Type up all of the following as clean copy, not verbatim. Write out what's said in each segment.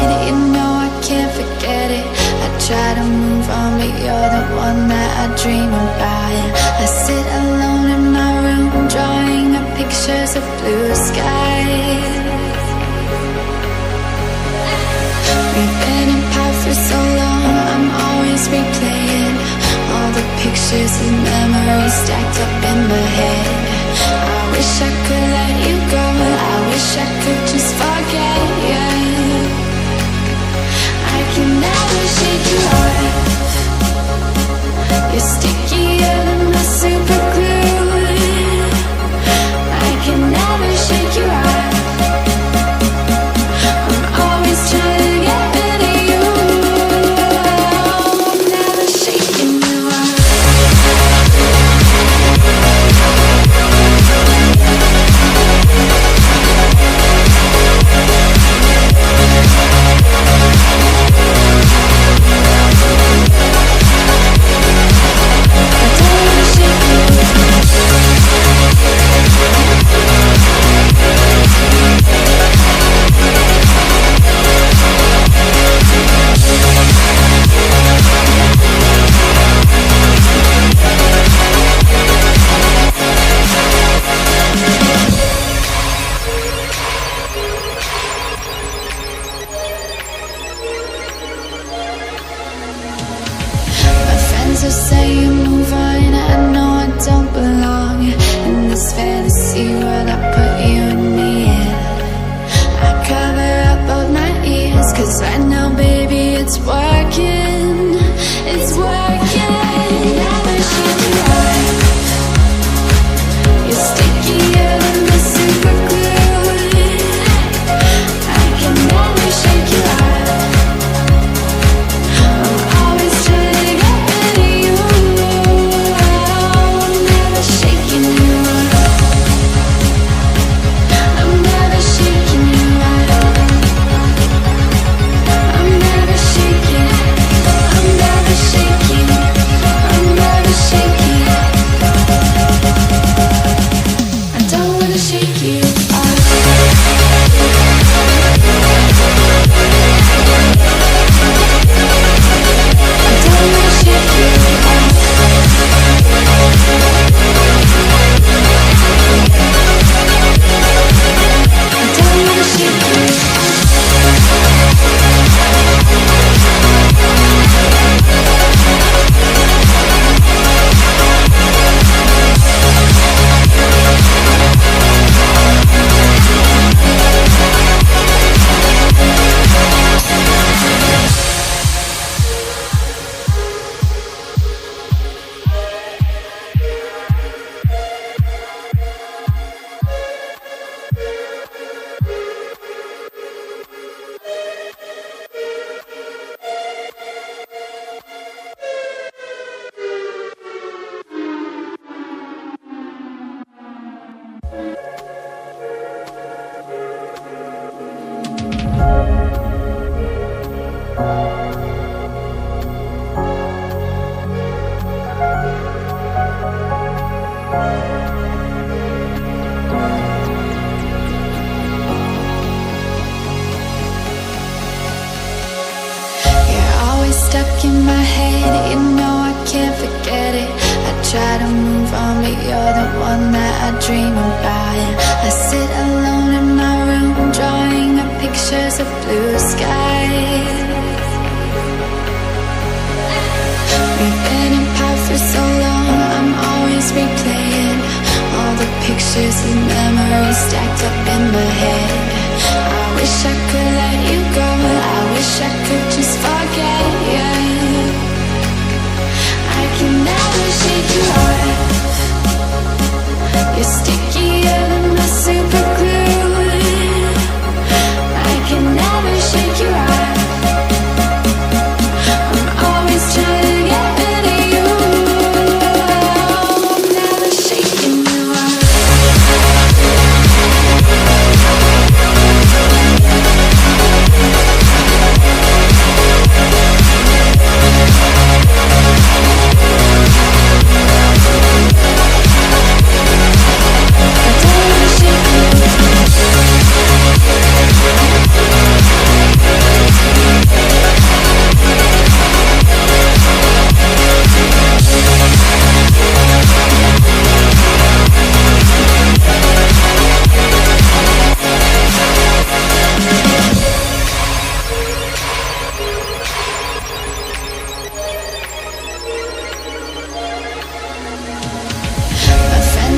head, you know I can't forget it. I try to move on, but you're the one that I dream about. I sit alone in my room, drawing up pictures of blue skies. We've been apart for so long, I'm always replaying all the pictures and memories stacked up in my head. I wish I could let you go, I wish I could just forget you. I can never shake you off. You're stickier than my super glue. I can never shake you off. I'm always trying to get rid of you. I'm never shaking you off.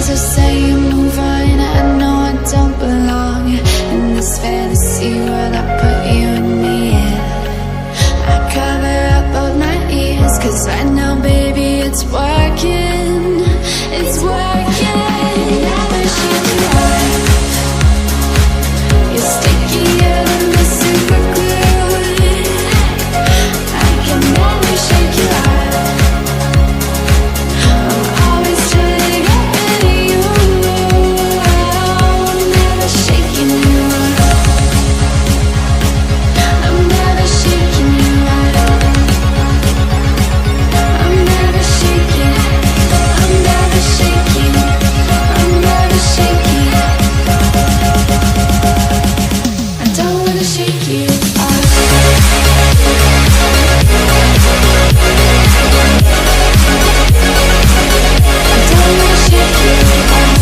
friends are saying move on. I know I don't belong in this fantasy world I put you and me in. I cover up both my ears, cause I know, baby, it's working. It's working. Never shake you off. You're stickier than the super glue. I can never shake you off. I'm always trying to get rid of you. I'm never shaking you off. I'm never shaking you off. I'm never shaking. I'm never shaking. I'm never shaking. I don't wanna shake you off. I don't wanna shake you off. I don't wanna shake you off.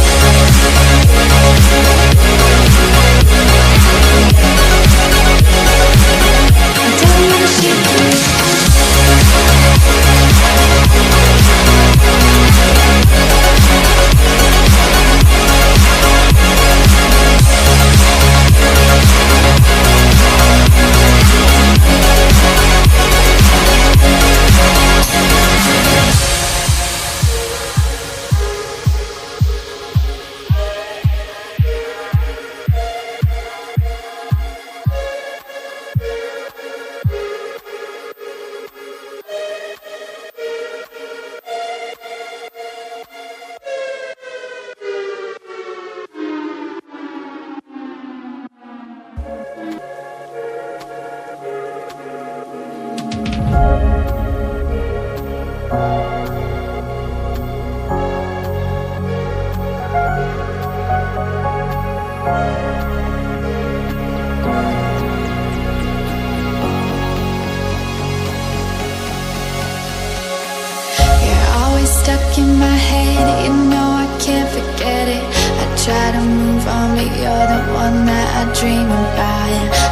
You're always stuck in my head, you know I can't forget it. I try to move on, but you're the one that I dream about.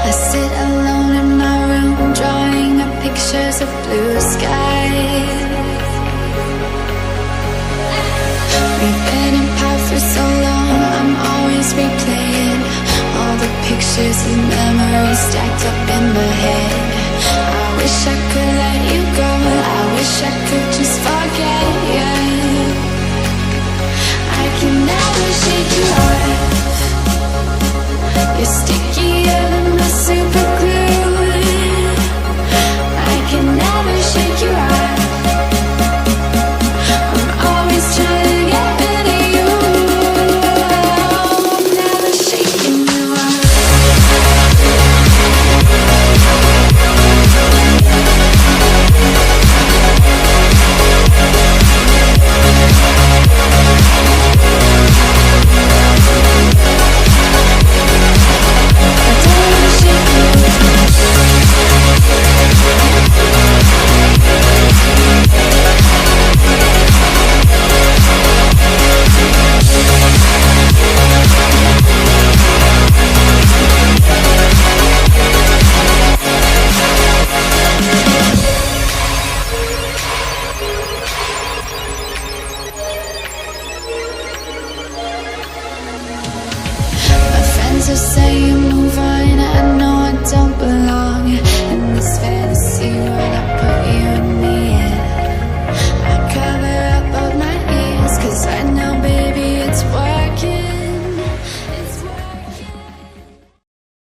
I sit alone in my room, drawing up pictures of blue skies. We've been apart for so long, I'm always replaying all the pictures and memories stacked up in my head. I wish I could let you go, I wish I could